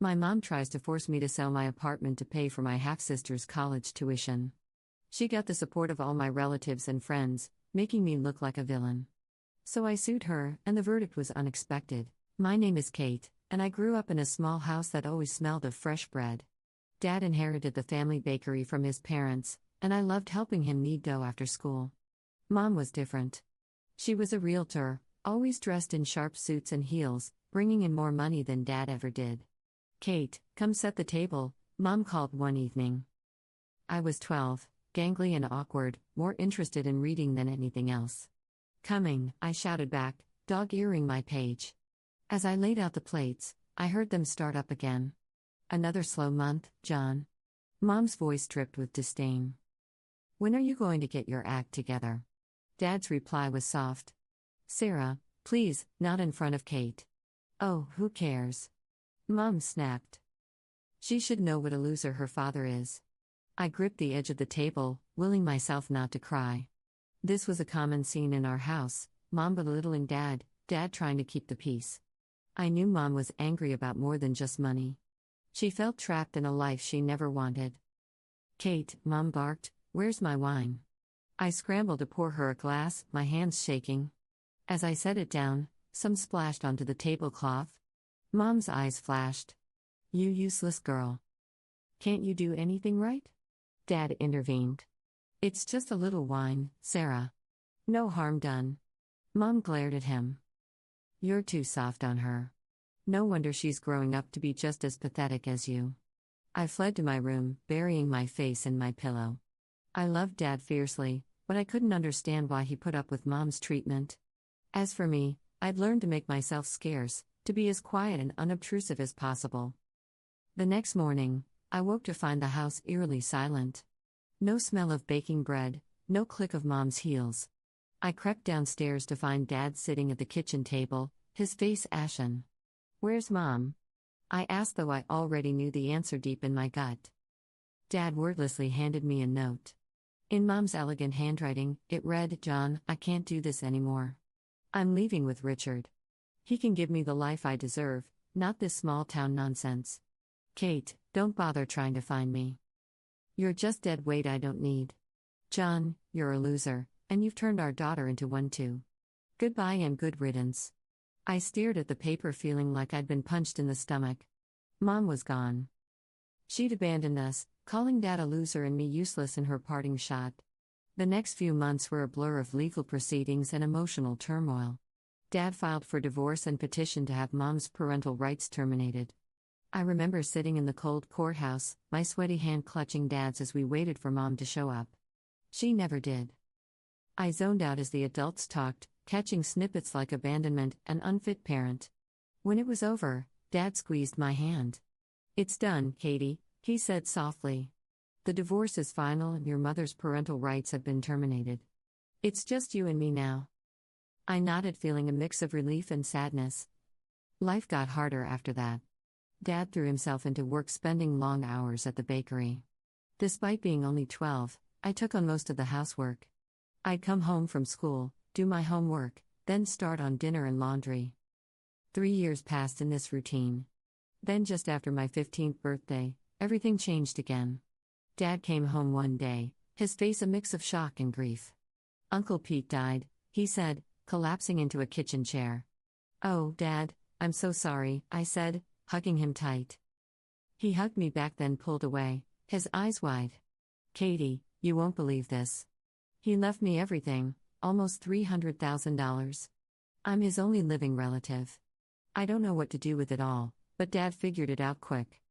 My mom tries to force me to sell my apartment to pay for my half-sister's college tuition. She got the support of all my relatives and friends, making me look like a villain. So I sued her, and the verdict was unexpected. My name is Kate, and I grew up in a small house that always smelled of fresh bread. Dad inherited the family bakery from his parents, and I loved helping him knead dough after school. Mom was different. She was a realtor, always dressed in sharp suits and heels, bringing in more money than Dad ever did. "Kate, come set the table," Mom called one evening. I was 12, gangly and awkward, more interested in reading than anything else. "Coming," I shouted back, dog-earing my page. As I laid out the plates, I heard them start up again. "Another slow month, John." Mom's voice dripped with disdain. "When are you going to get your act together?" Dad's reply was soft. "Sarah, please, not in front of Kate." "Oh, who cares?" Mom snapped. "She should know what a loser her father is." I gripped the edge of the table, willing myself not to cry. This was a common scene in our house, Mom belittling Dad, Dad trying to keep the peace. I knew Mom was angry about more than just money. She felt trapped in a life she never wanted. "Kate," Mom barked, "where's my wine?" I scrambled to pour her a glass, my hands shaking. As I set it down, some splashed onto the tablecloth. Mom's eyes flashed. "You useless girl. Can't you do anything right?" Dad intervened. "It's just a little wine, Sarah. No harm done." Mom glared at him. "You're too soft on her. No wonder she's growing up to be just as pathetic as you." I fled to my room, burying my face in my pillow. I loved Dad fiercely, but I couldn't understand why he put up with Mom's treatment. As for me, I'd learned to make myself scarce, to be as quiet and unobtrusive as possible. The next morning, I woke to find the house eerily silent. No smell of baking bread, no click of Mom's heels. I crept downstairs to find Dad sitting at the kitchen table, his face ashen. "Where's Mom?" I asked, though I already knew the answer deep in my gut. Dad wordlessly handed me a note. In Mom's elegant handwriting, it read, "John, I can't do this anymore. I'm leaving with Richard. He can give me the life I deserve, not this small-town nonsense. Kate, don't bother trying to find me. You're just dead weight I don't need. John, you're a loser, and you've turned our daughter into one too. Goodbye and good riddance." I stared at the paper, feeling like I'd been punched in the stomach. Mom was gone. She'd abandoned us, calling Dad a loser and me useless in her parting shot. The next few months were a blur of legal proceedings and emotional turmoil. Dad filed for divorce and petitioned to have Mom's parental rights terminated. I remember sitting in the cold courthouse, my sweaty hand clutching Dad's as we waited for Mom to show up. She never did. I zoned out as the adults talked, catching snippets like abandonment and unfit parent. When it was over, Dad squeezed my hand. "It's done, Katie," he said softly. "The divorce is final and your mother's parental rights have been terminated. It's just you and me now." I nodded, feeling a mix of relief and sadness. Life got harder after that. Dad threw himself into work, spending long hours at the bakery. Despite being only 12, I took on most of the housework. I'd come home from school, do my homework, then start on dinner and laundry. 3 years passed in this routine. Then, just after my 15th birthday, everything changed again. Dad came home one day, his face a mix of shock and grief. "Uncle Pete died," he said, collapsing into a kitchen chair. "Oh, Dad, I'm so sorry," I said, hugging him tight. He hugged me back, then pulled away, his eyes wide. "Katie, you won't believe this. He left me everything, almost $300,000. I'm his only living relative. I don't know what to do with it all, but Dad figured it out quick.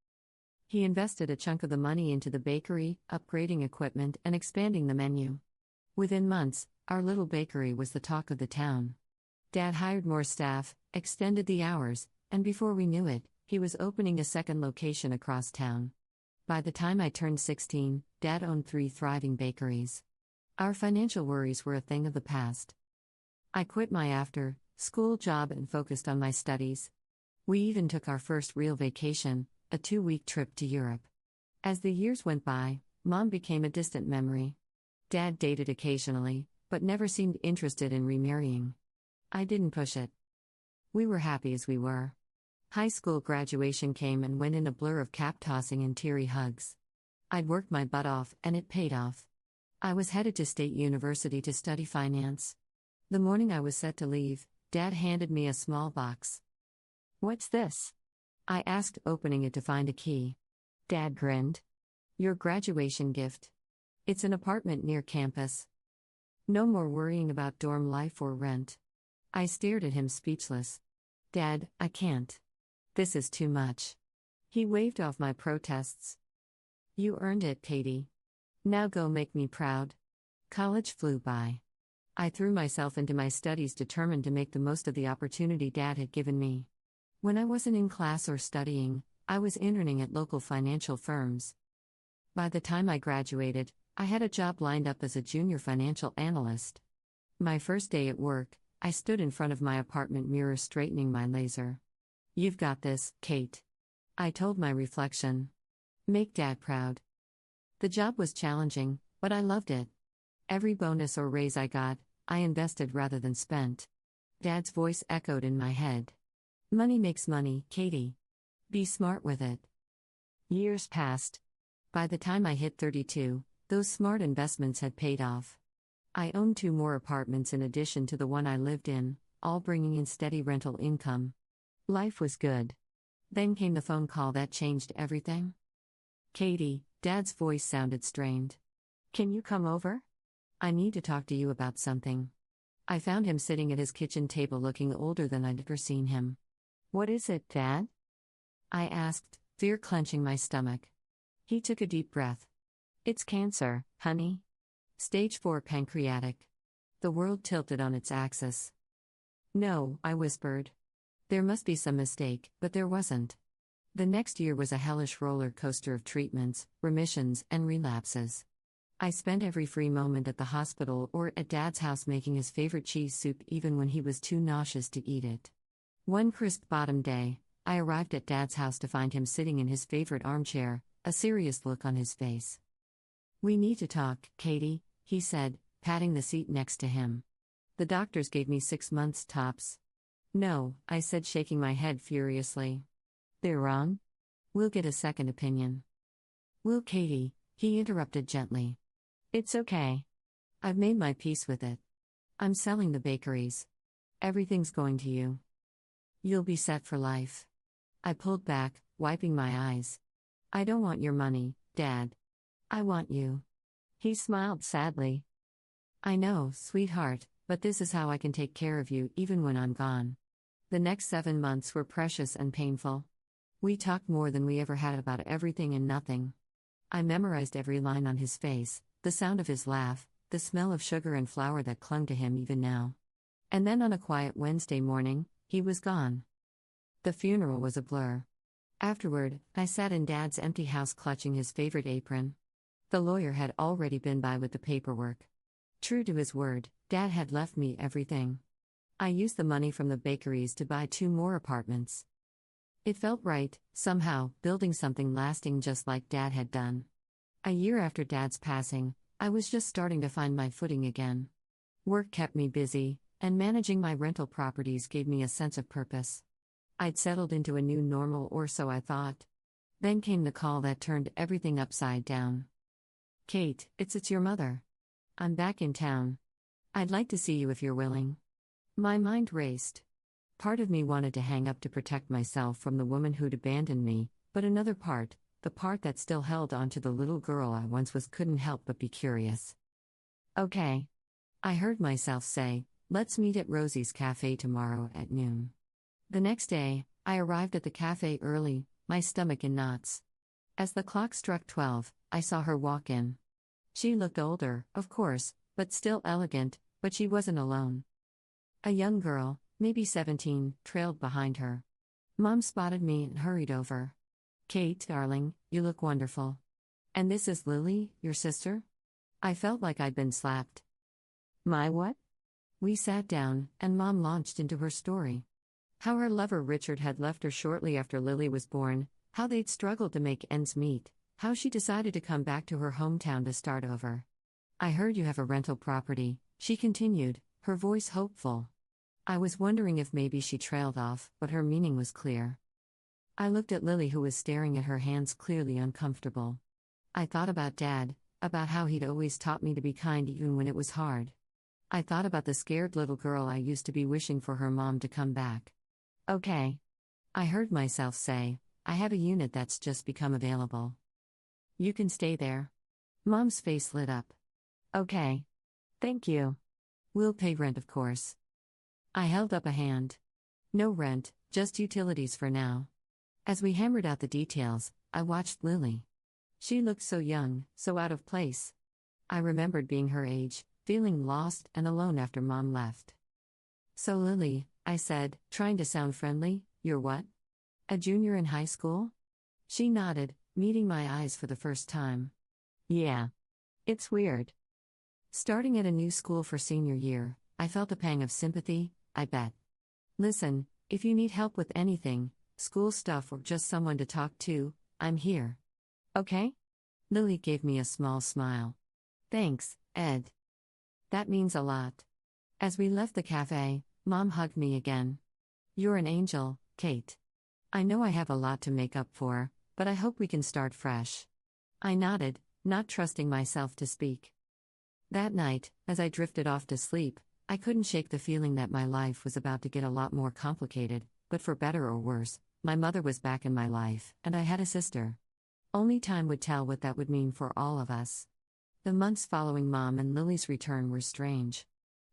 He invested a chunk of the money into the bakery, upgrading equipment and expanding the menu. Within months, our little bakery was the talk of the town. Dad hired more staff, extended the hours, and before we knew it, he was opening a second location across town. By the time I turned 16, Dad owned 3 thriving bakeries. Our financial worries were a thing of the past. I quit my after-school job and focused on my studies. We even took our first real vacation, a 2-week trip to Europe. As the years went by, Mom became a distant memory. Dad dated occasionally, but never seemed interested in remarrying. I didn't push it. We were happy as we were. High school graduation came and went in a blur of cap tossing and teary hugs. I'd worked my butt off, and it paid off. I was headed to State University to study finance. The morning I was set to leave, Dad handed me a small box. "What's this?" I asked, opening it to find a key. Dad grinned. "Your graduation gift. It's an apartment near campus. No more worrying about dorm life or rent." I stared at him speechless. "Dad, I can't. This is too much." He waved off my protests. "You earned it, Katie. Now go make me proud." College flew by. I threw myself into my studies, determined to make the most of the opportunity Dad had given me. When I wasn't in class or studying, I was interning at local financial firms. By the time I graduated, I had a job lined up as a junior financial analyst. My first day at work, I stood in front of my apartment mirror straightening my laser. "You've got this, Kate," I told my reflection. "Make Dad proud." The job was challenging, but I loved it. Every bonus or raise I got, I invested rather than spent. Dad's voice echoed in my head. "Money makes money, Katie. Be smart with it." Years passed. By the time I hit 32, those smart investments had paid off. I owned 2 more apartments in addition to the one I lived in, all bringing in steady rental income. Life was good. Then came the phone call that changed everything. "Katie," Dad's voice sounded strained. "Can you come over? I need to talk to you about something." I found him sitting at his kitchen table looking older than I'd ever seen him. "What is it, Dad?" I asked, fear clenching my stomach. He took a deep breath. "It's cancer, honey. Stage 4 pancreatic." The world tilted on its axis. "No," I whispered. There must be some mistake, but there wasn't. The next year was a hellish roller coaster of treatments, remissions, and relapses. I spent every free moment at the hospital or at Dad's house making his favorite cheese soup even when he was too nauseous to eat it. One crisp bottom day, I arrived at Dad's house to find him sitting in his favorite armchair, a serious look on his face. "We need to talk, Katie," he said, patting the seat next to him. "The doctors gave me 6 months tops." "No," I said, shaking my head furiously. "They're wrong? We'll get a second opinion." "Will, Katie," he interrupted gently. "It's okay. I've made my peace with it. I'm selling the bakeries. Everything's going to you. You'll be set for life." I pulled back, wiping my eyes. "I don't want your money, Dad. I want you." He smiled sadly. "I know, sweetheart, but this is how I can take care of you even when I'm gone." The next 7 months were precious and painful. We talked more than we ever had about everything and nothing. I memorized every line on his face, the sound of his laugh, the smell of sugar and flour that clung to him even now. And then on a quiet Wednesday morning, he was gone. The funeral was a blur. Afterward, I sat in Dad's empty house clutching his favorite apron. The lawyer had already been by with the paperwork. True to his word, Dad had left me everything. I used the money from the bakeries to buy 2 more apartments. It felt right, somehow, building something lasting just like Dad had done. A year after Dad's passing, I was just starting to find my footing again. Work kept me busy, and managing my rental properties gave me a sense of purpose. I'd settled into a new normal, or so I thought. Then came the call that turned everything upside down. "Kate, it's your mother. I'm back in town. I'd like to see you if you're willing." My mind raced. Part of me wanted to hang up to protect myself from the woman who'd abandoned me, but another part, the part that still held on to the little girl I once was, couldn't help but be curious. "Okay." I heard myself say, "Let's meet at Rosie's Cafe tomorrow at noon." The next day, I arrived at the cafe early, my stomach in knots. As the clock struck 12, I saw her walk in. She looked older, of course, but still elegant, but she wasn't alone. A young girl, maybe 17, trailed behind her. Mom spotted me and hurried over. "Kate, darling, you look wonderful. And this is Lily, your sister?" I felt like I'd been slapped. "My what?" We sat down, and Mom launched into her story. How her lover Richard had left her shortly after Lily was born, how they'd struggled to make ends meet, how she decided to come back to her hometown to start over. "I heard you have a rental property," she continued, her voice hopeful. I was wondering if maybe she trailed off, but her meaning was clear. I looked at Lily, who was staring at her hands, clearly uncomfortable. I thought about Dad, about how he'd always taught me to be kind even when it was hard. I thought about the scared little girl I used to be, wishing for her mom to come back. Okay. I heard myself say, I have a unit that's just become available. You can stay there. Mom's face lit up. Okay. Thank you. We'll pay rent, of course. I held up a hand. No rent, just utilities for now. As we hammered out the details, I watched Lily. She looked so young, so out of place. I remembered being her age, feeling lost and alone after Mom left. So Lily, I said, trying to sound friendly, you're what? A junior in high school? She nodded, meeting my eyes for the first time. Yeah. It's weird. Starting at a new school for senior year, I felt a pang of sympathy, I bet. Listen, if you need help with anything, school stuff or just someone to talk to, I'm here. Okay? Lily gave me a small smile. Thanks, Ed. That means a lot. As we left the cafe, Mom hugged me again. You're an angel, Kate. I know I have a lot to make up for, but I hope we can start fresh. I nodded, not trusting myself to speak. That night, as I drifted off to sleep, I couldn't shake the feeling that my life was about to get a lot more complicated, but for better or worse, my mother was back in my life, and I had a sister. Only time would tell what that would mean for all of us. The months following Mom and Lily's return were strange.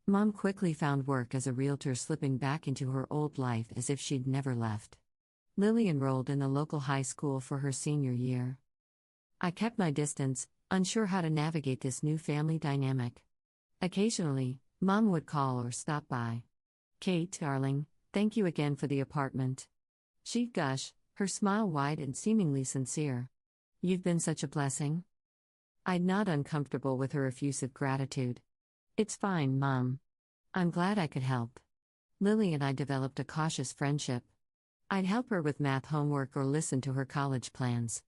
Mom quickly found work as a realtor, slipping back into her old life as if she'd never left. Lily enrolled in the local high school for her senior year. I kept my distance, unsure how to navigate this new family dynamic. Occasionally, Mom would call or stop by. Kate, darling, thank you again for the apartment. She'd gush, her smile wide and seemingly sincere. You've been such a blessing. I'd nod, uncomfortable with her effusive gratitude. It's fine, Mom. I'm glad I could help. Lily and I developed a cautious friendship. I'd help her with math homework or listen to her college plans.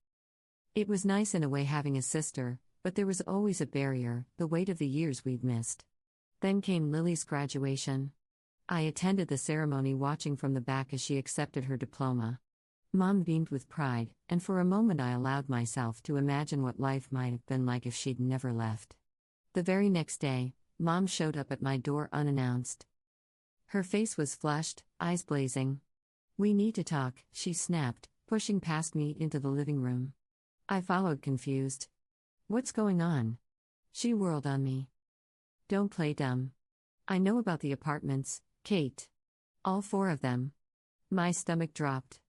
It was nice in a way having a sister, but there was always a barrier, the weight of the years we'd missed. Then came Lily's graduation. I attended the ceremony, watching from the back as she accepted her diploma. Mom beamed with pride, and for a moment I allowed myself to imagine what life might have been like if she'd never left. The very next day, Mom showed up at my door unannounced. Her face was flushed, eyes blazing. We need to talk, she snapped, pushing past me into the living room. I followed, confused. What's going on? She whirled on me. Don't play dumb. I know about the apartments, Kate. All 4 of them. My stomach dropped.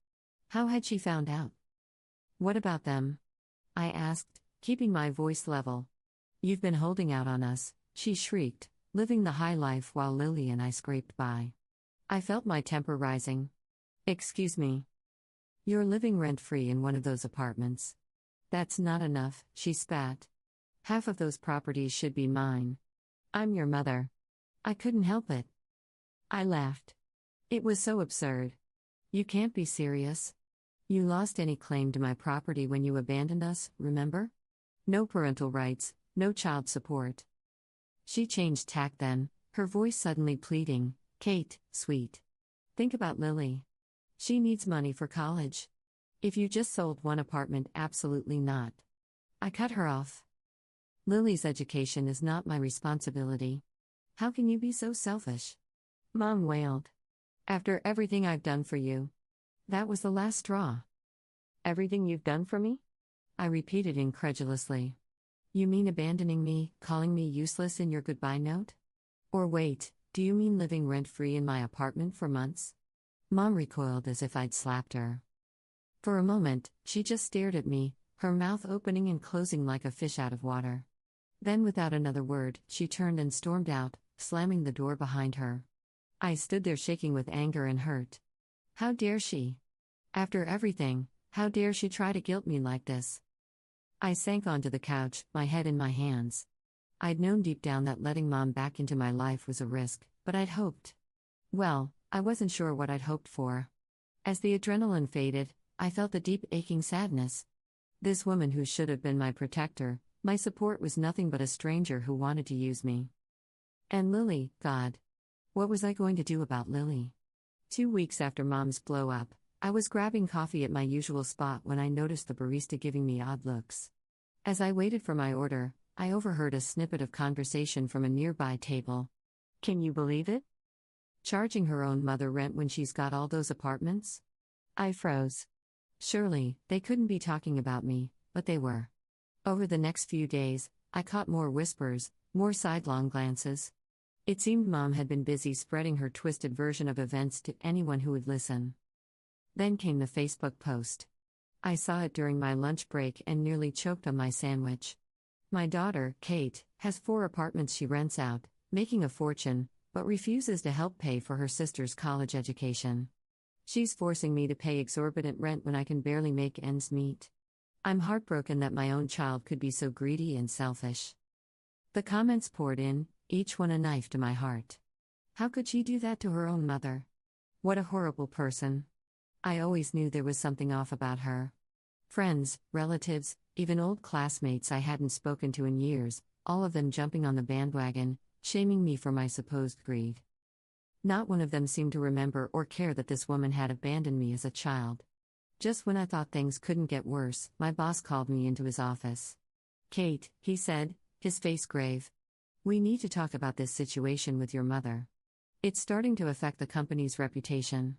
How had she found out? What about them? I asked, keeping my voice level. You've been holding out on us, she shrieked, living the high life while Lily and I scraped by. I felt my temper rising. Excuse me. You're living rent-free in one of those apartments. That's not enough, she spat. Half of those properties should be mine. I'm your mother. I couldn't help it. I laughed. It was so absurd. You can't be serious. You lost any claim to my property when you abandoned us, remember? No parental rights, no child support. She changed tack then, her voice suddenly pleading, Kate, sweet. Think about Lily. She needs money for college. If you just sold one apartment, absolutely not. I cut her off. Lily's education is not my responsibility. How can you be so selfish? Mom wailed. After everything I've done for you. That was the last straw. Everything you've done for me? I repeated incredulously. You mean abandoning me, calling me useless in your goodbye note? Or wait, do you mean living rent-free in my apartment for months? Mom recoiled as if I'd slapped her. For a moment, she just stared at me, her mouth opening and closing like a fish out of water. Then, without another word, she turned and stormed out, slamming the door behind her. I stood there shaking with anger and hurt. How dare she? After everything, how dare she try to guilt me like this? I sank onto the couch, my head in my hands. I'd known deep down that letting Mom back into my life was a risk, but I'd hoped. Well, I wasn't sure what I'd hoped for. As the adrenaline faded, I felt a deep aching sadness. This woman who should have been my protector, my support, was nothing but a stranger who wanted to use me. And Lily, God. What was I going to do about Lily? 2 weeks after Mom's blow-up, I was grabbing coffee at my usual spot when I noticed the barista giving me odd looks. As I waited for my order, I overheard a snippet of conversation from a nearby table. Can you believe it? Charging her own mother rent when she's got all those apartments? I froze. Surely, they couldn't be talking about me, but they were. Over the next few days, I caught more whispers, more sidelong glances. It seemed Mom had been busy spreading her twisted version of events to anyone who would listen. Then came the Facebook post. I saw it during my lunch break and nearly choked on my sandwich. My daughter, Kate, has 4 apartments she rents out, making a fortune, but refuses to help pay for her sister's college education. She's forcing me to pay exorbitant rent when I can barely make ends meet. I'm heartbroken that my own child could be so greedy and selfish. The comments poured in, each one a knife to my heart. How could she do that to her own mother? What a horrible person. I always knew there was something off about her. Friends, relatives, even old classmates I hadn't spoken to in years, all of them jumping on the bandwagon, shaming me for my supposed greed. Not one of them seemed to remember or care that this woman had abandoned me as a child. Just when I thought things couldn't get worse, my boss called me into his office. "Kate," he said, his face grave. "We need to talk about this situation with your mother. It's starting to affect the company's reputation."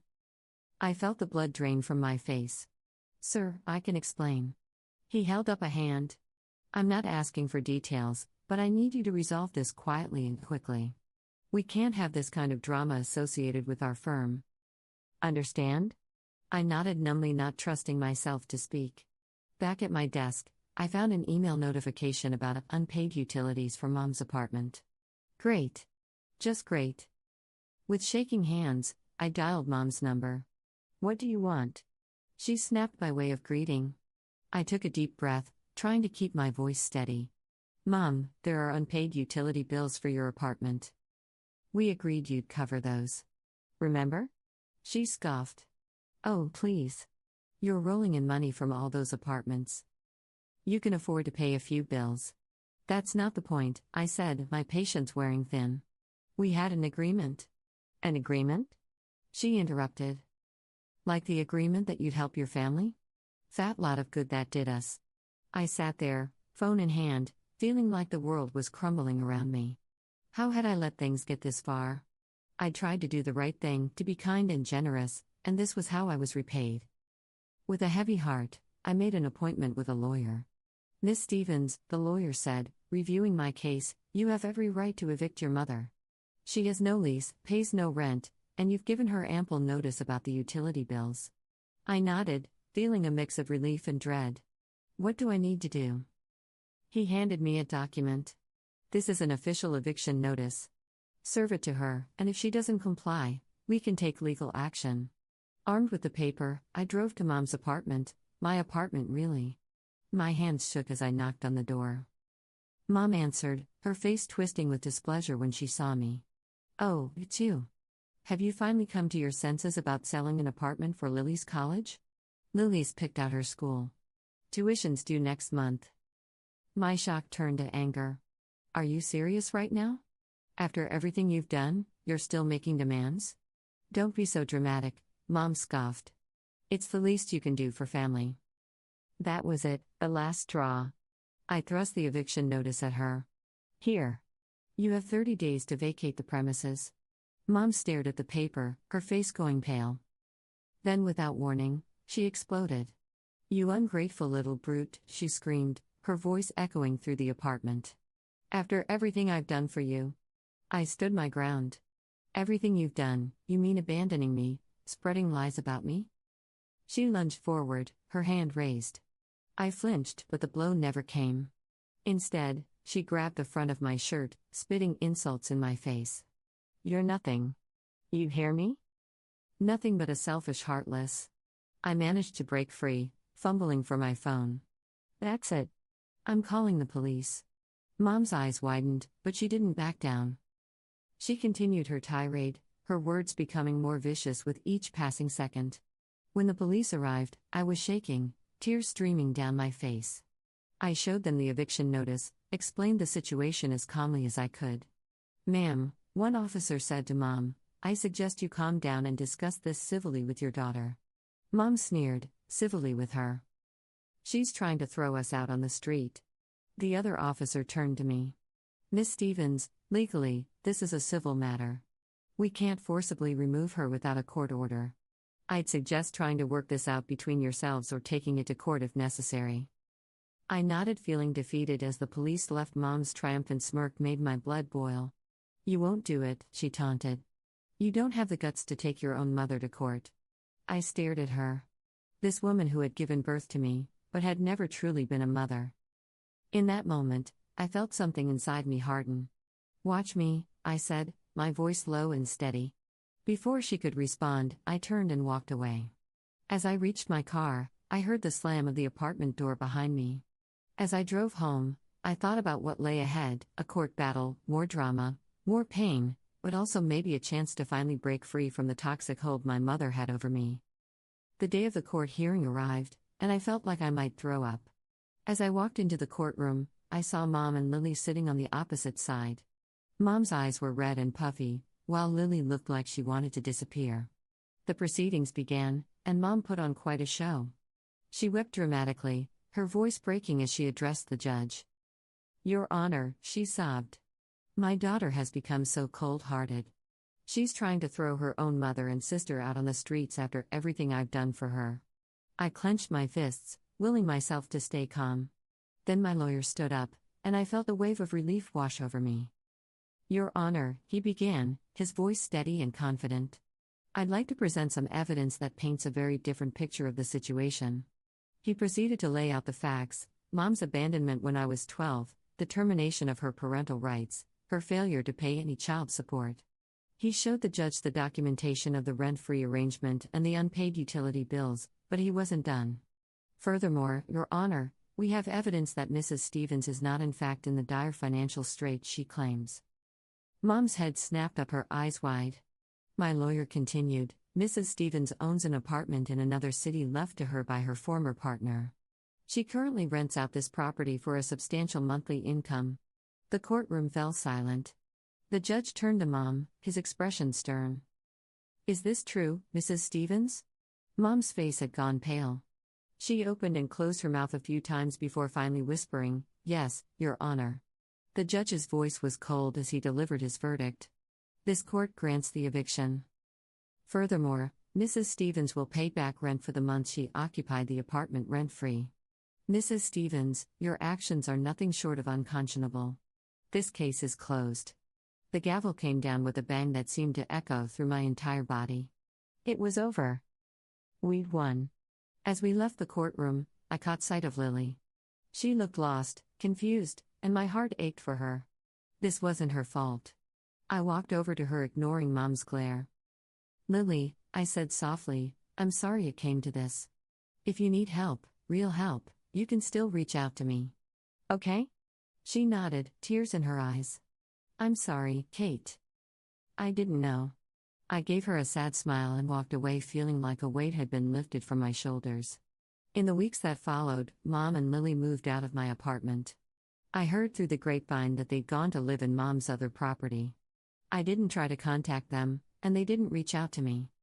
I felt the blood drain from my face. "Sir, I can explain." He held up a hand. "I'm not asking for details, but I need you to resolve this quietly and quickly. We can't have this kind of drama associated with our firm." "Understand?" I nodded numbly, not trusting myself to speak. Back at my desk, I found an email notification about unpaid utilities for Mom's apartment. Great. Just great. With shaking hands, I dialed Mom's number. "What do you want?" She snapped by way of greeting. I took a deep breath, trying to keep my voice steady. "Mom, there are unpaid utility bills for your apartment. We agreed you'd cover those. Remember?" She scoffed. "Oh, please. You're rolling in money from all those apartments. You can afford to pay a few bills." "That's not the point," I said, my patience wearing thin. "We had an agreement." "An agreement?" She interrupted. "Like the agreement that you'd help your family? Fat lot of good that did us." I sat there, phone in hand, feeling like the world was crumbling around me. How had I let things get this far? I'd tried to do the right thing, to be kind and generous, and this was how I was repaid. With a heavy heart, I made an appointment with a lawyer. "Miss Stevens," the lawyer said, reviewing my case, "you have every right to evict your mother. She has no lease, pays no rent, and you've given her ample notice about the utility bills." I nodded, feeling a mix of relief and dread. "What do I need to do?" He handed me a document. "This is an official eviction notice. Serve it to her, and if she doesn't comply, we can take legal action." Armed with the paper, I drove to Mom's apartment, my apartment really. My hands shook as I knocked on the door. Mom answered, her face twisting with displeasure when she saw me. "Oh, it's you. Have you finally come to your senses about selling an apartment for Lily's college? Lily's picked out her school. Tuition's due next month." My shock turned to anger. "Are you serious right now? After everything you've done, you're still making demands?" "Don't be so dramatic," Mom scoffed. "It's the least you can do for family." That was it, the last straw. I thrust the eviction notice at her. "Here. You have 30 days to vacate the premises." Mom stared at the paper, her face going pale. Then, without warning, she exploded. "You ungrateful little brute," she screamed, her voice echoing through the apartment. "After everything I've done for you." I stood my ground. "Everything you've done, you mean abandoning me, spreading lies about me?" She lunged forward, her hand raised. I flinched, but the blow never came. Instead, she grabbed the front of my shirt, spitting insults in my face. "You're nothing. You hear me? Nothing but a selfish heartless." I managed to break free, fumbling for my phone. "That's it. I'm calling the police." Mom's eyes widened, but she didn't back down. She continued her tirade, her words becoming more vicious with each passing second. When the police arrived, I was shaking, tears streaming down my face. I showed them the eviction notice, explained the situation as calmly as I could. "Ma'am," one officer said to Mom, "I suggest you calm down and discuss this civilly with your daughter. Mom sneered, civilly with her. She's trying to throw us out on the street. The other officer turned to me. Miss Stevens, legally, this is a civil matter. We can't forcibly remove her without a court order. I'd suggest trying to work this out between yourselves or taking it to court if necessary. I nodded, feeling defeated as the police left. Mom's triumphant smirk made my blood boil. You won't do it, she taunted. You don't have the guts to take your own mother to court. I stared at her. This woman who had given birth to me, but had never truly been a mother. In that moment, I felt something inside me harden. Watch me, I said, my voice low and steady. Before she could respond, I turned and walked away. As I reached my car, I heard the slam of the apartment door behind me. As I drove home, I thought about what lay ahead: a court battle, more drama, more pain, but also maybe a chance to finally break free from the toxic hold my mother had over me. The day of the court hearing arrived, and I felt like I might throw up. As I walked into the courtroom, I saw Mom and Lily sitting on the opposite side. Mom's eyes were red and puffy, while Lily looked like she wanted to disappear. The proceedings began, and Mom put on quite a show. She wept dramatically, her voice breaking as she addressed the judge. Your Honor, she sobbed. My daughter has become so cold-hearted. She's trying to throw her own mother and sister out on the streets after everything I've done for her. I clenched my fists, willing myself to stay calm. Then my lawyer stood up, and I felt a wave of relief wash over me. Your Honor, he began, his voice steady and confident. I'd like to present some evidence that paints a very different picture of the situation. He proceeded to lay out the facts: Mom's abandonment when I was 12, the termination of her parental rights, her failure to pay any child support. He showed the judge the documentation of the rent-free arrangement and the unpaid utility bills, but he wasn't done. Furthermore, Your Honor, we have evidence that Mrs. Stevens is not in fact in the dire financial straits she claims. Mom's head snapped up, her eyes wide. My lawyer continued, Mrs. Stevens owns an apartment in another city left to her by her former partner. She currently rents out this property for a substantial monthly income. The courtroom fell silent. The judge turned to Mom, his expression stern. Is this true, Mrs. Stevens? Mom's face had gone pale. She opened and closed her mouth a few times before finally whispering, Yes, Your Honor. The judge's voice was cold as he delivered his verdict. This court grants the eviction. Furthermore, Mrs. Stevens will pay back rent for the months she occupied the apartment rent-free. Mrs. Stevens, your actions are nothing short of unconscionable. This case is closed. The gavel came down with a bang that seemed to echo through my entire body. It was over. We'd won. As we left the courtroom, I caught sight of Lily. She looked lost, confused, and my heart ached for her. This wasn't her fault. I walked over to her, ignoring Mom's glare. Lily, I said softly, I'm sorry it came to this. If you need help, real help, you can still reach out to me. Okay? She nodded, tears in her eyes. I'm sorry, Kate. I didn't know. I gave her a sad smile and walked away, feeling like a weight had been lifted from my shoulders. In the weeks that followed, Mom and Lily moved out of my apartment. I heard through the grapevine that they'd gone to live in Mom's other property. I didn't try to contact them, and they didn't reach out to me.